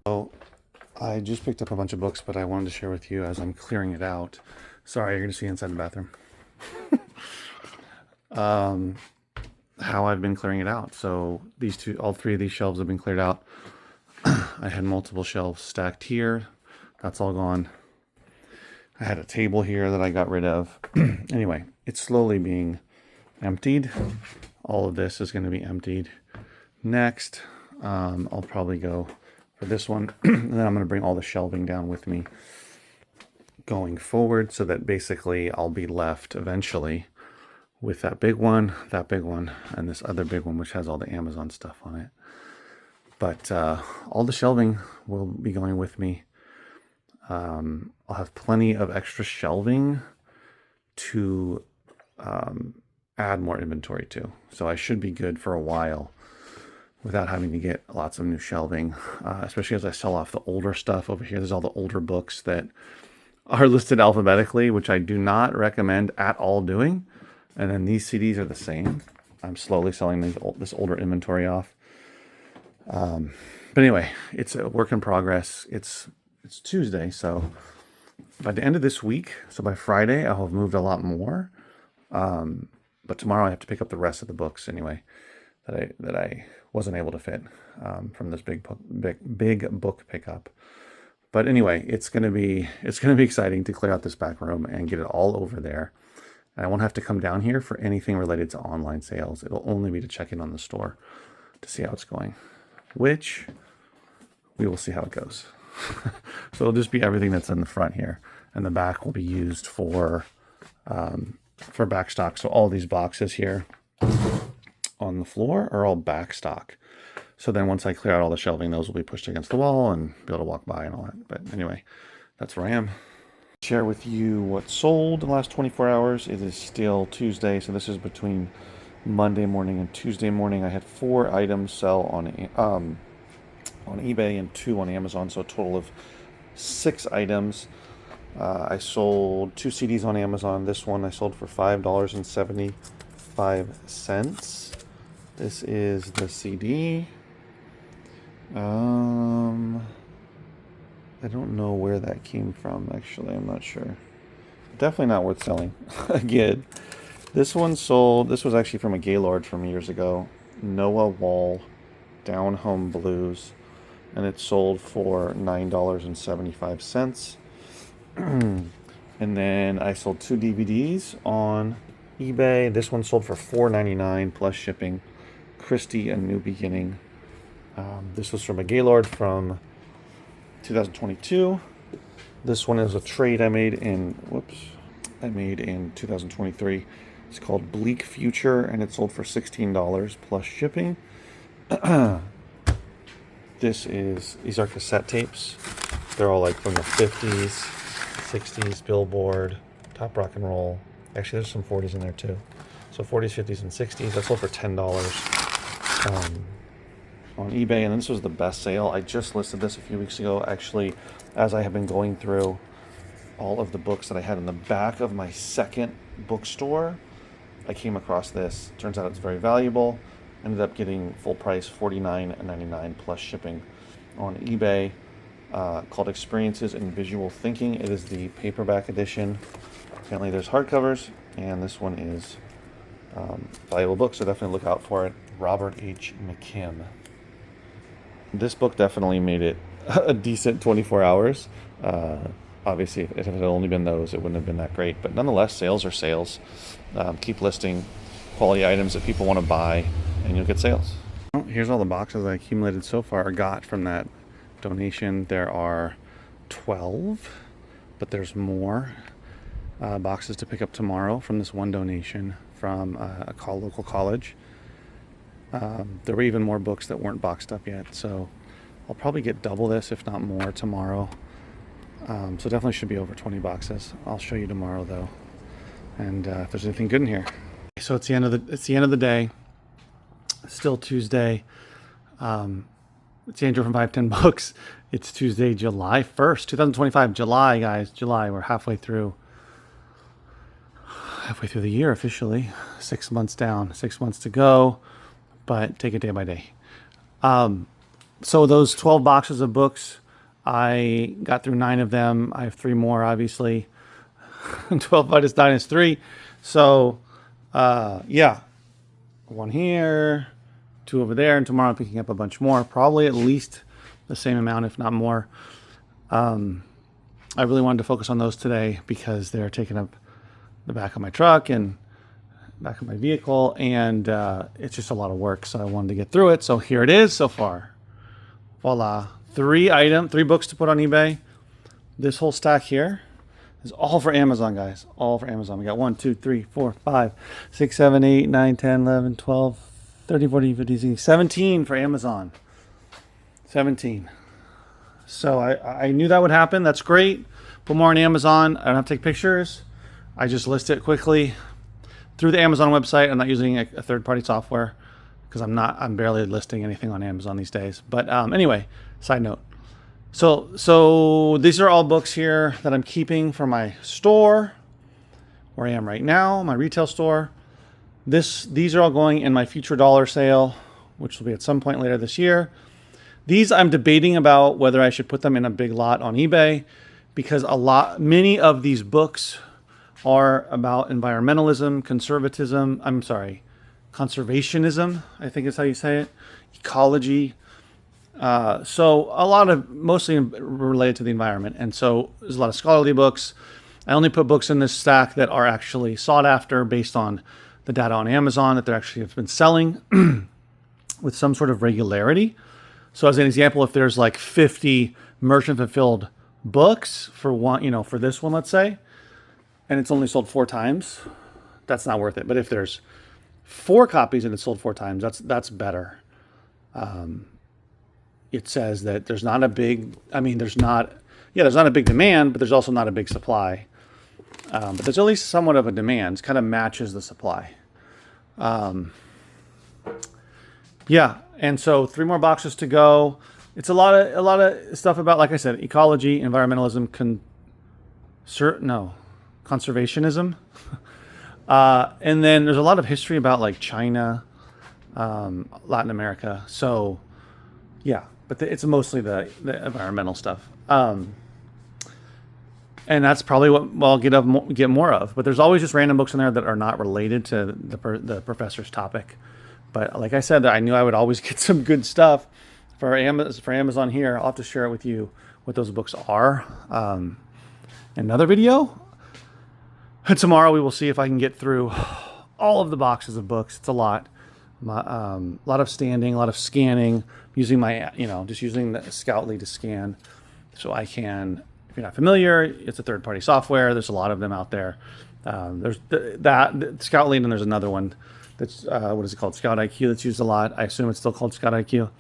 So I just picked up a bunch of books, but I wanted to share with you as I'm clearing it out. Sorry, you're going to see inside the bathroom. How I've been clearing it out. So all three of these shelves have been cleared out. I had multiple shelves stacked here. That's all gone. I had a table here that I got rid of. Anyway, it's slowly being emptied. All of this is going to be emptied. Next, I'll probably go for this one. And then I'm going to bring all the shelving down with me going forward so that basically I'll be left eventually with that big one, and this other big one, which has all the Amazon stuff on it. But all the shelving will be going with me. I'll have plenty of extra shelving to add more inventory to. So I should be good for a while without having to get lots of new shelving, especially as I sell off the older stuff. Over here, there's all the older books that are listed alphabetically, which I do not recommend at all doing. And then these CDs are the same. I'm slowly selling this older inventory off. But anyway, it's a work in progress. It's Tuesday, so by the end of this week, so by Friday, I'll have moved a lot more. But tomorrow I have to pick up the rest of the books anyway that I wasn't able to fit from this big book pickup. But anyway, it's gonna be exciting to clear out this back room and get it all over there. And I won't have to come down here for anything related to online sales. It'll only be to check in on the store to see how it's going, which we will see how it goes. So it'll just be everything that's in the front here, and the back will be used for back stock. So all these boxes here on the floor are all back stock. So then once I clear out all the shelving, those will be pushed against the wall and be able to walk by and all that. But anyway, that's where I am. Share with you what sold in the last 24 hours. It is still Tuesday, so this is between Monday morning and Tuesday morning. I had 4 items sell on eBay and 2 on Amazon, so a total of 6 items. I sold 2 CDs on Amazon. This one I sold for $5.75. This is the CD. I don't know where that came from, actually. I'm not sure. Definitely not worth selling. Again, this one sold. This was actually from a Gaylord from years ago. Noah Wall, Down Home Blues. And it sold for $9.75. And then I sold 2 DVDs on eBay. This one sold for $4.99 plus shipping. Christie, A New Beginning. This was from a Gaylord from 2022. This one is a trade I made in 2023. It's called Bleak Future, and it sold for $16 plus shipping. These are cassette tapes. They're all like from the 50s, 60s, Billboard, Top Rock and Roll. Actually, there's some 40s in there too. So 40s, 50s, and 60s. That sold for $10 on eBay. And this was the best sale. I just listed this a few weeks ago. Actually, as I have been going through all of the books that I had in the back of my second bookstore, I came across this. Turns out it's very valuable. Ended up getting full price $49.99 plus shipping on eBay, called Experiences in Visual Thinking. It is the paperback edition. Apparently there's hardcovers, and this one is valuable book, so definitely look out for it. Robert H. McKim. This book definitely made it a decent 24 hours. Obviously, if it had only been those, it wouldn't have been that great. But nonetheless, sales are sales. Keep listing quality items that people want to buy, and you'll get sales. Well, here's all the boxes I accumulated so far, got from that donation. There are 12, but there's more boxes to pick up tomorrow from this one donation from a local college. There were even more books that weren't boxed up yet, so I'll probably get double this, if not more, tomorrow. So definitely should be over 20 boxes. I'll show you tomorrow though, and if there's anything good in here. So it's the end of the day. It's still Tuesday. It's Andrew from 510 Books. It's Tuesday, July 1st, 2025. July, guys. July. We're halfway through the year officially. 6 months down. 6 months to go. But take it day by day. So those 12 boxes of books, I got through 9 of them. I have 3 more, obviously. 12 minus 9 is 3. So, yeah. 1 here, 2 over there, and tomorrow I'm picking up a bunch more. Probably at least the same amount, if not more. I really wanted to focus on those today because they're taking up the back of my truck and back of my vehicle, and it's just a lot of work, so I wanted to get through it. So here it is so far. Voila. 3 books to put on eBay. This whole stack here is all for Amazon, guys. All for Amazon. We got 1, 2, 3, 4, 5, 6, 7, 8, 9, 10, 11, 12, 13, 14, 15, 16, 17 for Amazon. 17. So I knew that would happen. That's great. Put more on Amazon. I don't have to take pictures. I just list it quickly through the Amazon website. I'm not using a third-party software because I'm barely listing anything on Amazon these days. But anyway, side note. So these are all books here that I'm keeping for my store, where I am right now, my retail store. These are all going in my future dollar sale, which will be at some point later this year. These I'm debating about whether I should put them in a big lot on eBay, because many of these books are about environmentalism, conservationism, I think is how you say it, ecology. So mostly related to the environment. And so there's a lot of scholarly books. I only put books in this stack that are actually sought after based on the data on Amazon that they actually have been selling with some sort of regularity. So as an example, if there's like 50 merchant fulfilled books for for this one, let's say, and it's only sold 4 times, that's not worth it. But if there's 4 copies and it's sold 4 times, that's better. It says that there's not a big demand, but there's also not a big supply. But there's at least somewhat of a demand. It kind of matches the supply. Yeah, and so 3 more boxes to go. It's a lot of stuff about, like I said, ecology, environmentalism, conservationism. And then there's a lot of history about like China, Latin America. So yeah, but it's mostly the environmental stuff. And that's probably what I'll get more of. But there's always just random books in there that are not related to the professor's topic. But like I said, I knew I would always get some good stuff for Amazon here. I'll have to share it with you what those books are. Another video. And tomorrow we will see if I can get through all of the boxes of books. It's a lot. A lot of standing, a lot of scanning, using just using the Scoutly to scan. So I can, if you're not familiar, it's a third-party software. There's a lot of them out there. There's Scoutly, and there's another one that's, what is it called? Scout IQ, that's used a lot. I assume it's still called Scout IQ.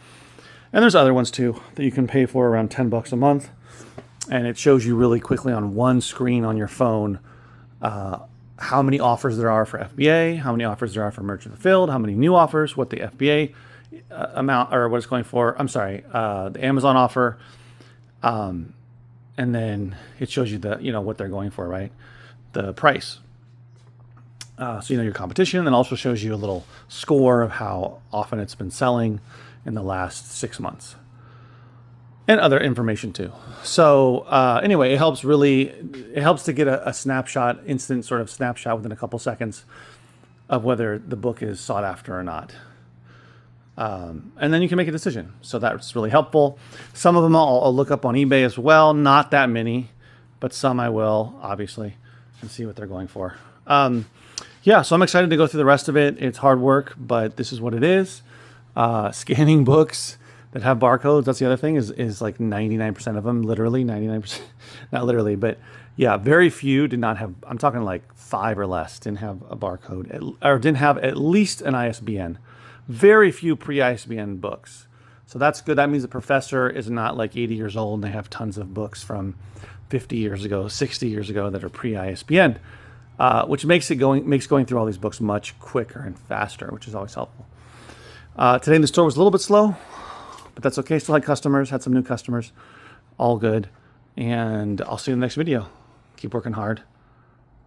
And there's other ones too that you can pay for around $10 a month. And it shows you really quickly on one screen on your phone how many offers there are for FBA, how many offers there are for merchant fulfilled, how many new offers, what the FBA amount, or what it's going for. I'm sorry, the Amazon offer. And then it shows you what they're going for, right? The price. So you know your competition, and also shows you a little score of how often it's been selling in the last 6 months. And other information too. So anyway, it helps to get a snapshot, instant sort of snapshot within a couple seconds of whether the book is sought after or not. And then you can make a decision. So that's really helpful. Some of them I'll look up on eBay as well. Not that many, but some I will, obviously, and see what they're going for. Yeah, so I'm excited to go through the rest of it. It's hard work, but this is what it is. Scanning books that have barcodes. That's the other thing is like 99% of them, literally 99%, not literally, but yeah, very few did not have, I'm talking like 5 or less, didn't have a barcode or didn't have at least an ISBN. Very few pre-ISBN books. So that's good. That means the professor is not like 80 years old and they have tons of books from 50 years ago, 60 years ago that are pre-ISBN, which makes going through all these books much quicker and faster, which is always helpful. Today the store was a little bit slow, but that's okay. Still had customers, had some new customers, all good. And I'll see you in the next video. Keep working hard.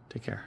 Take care.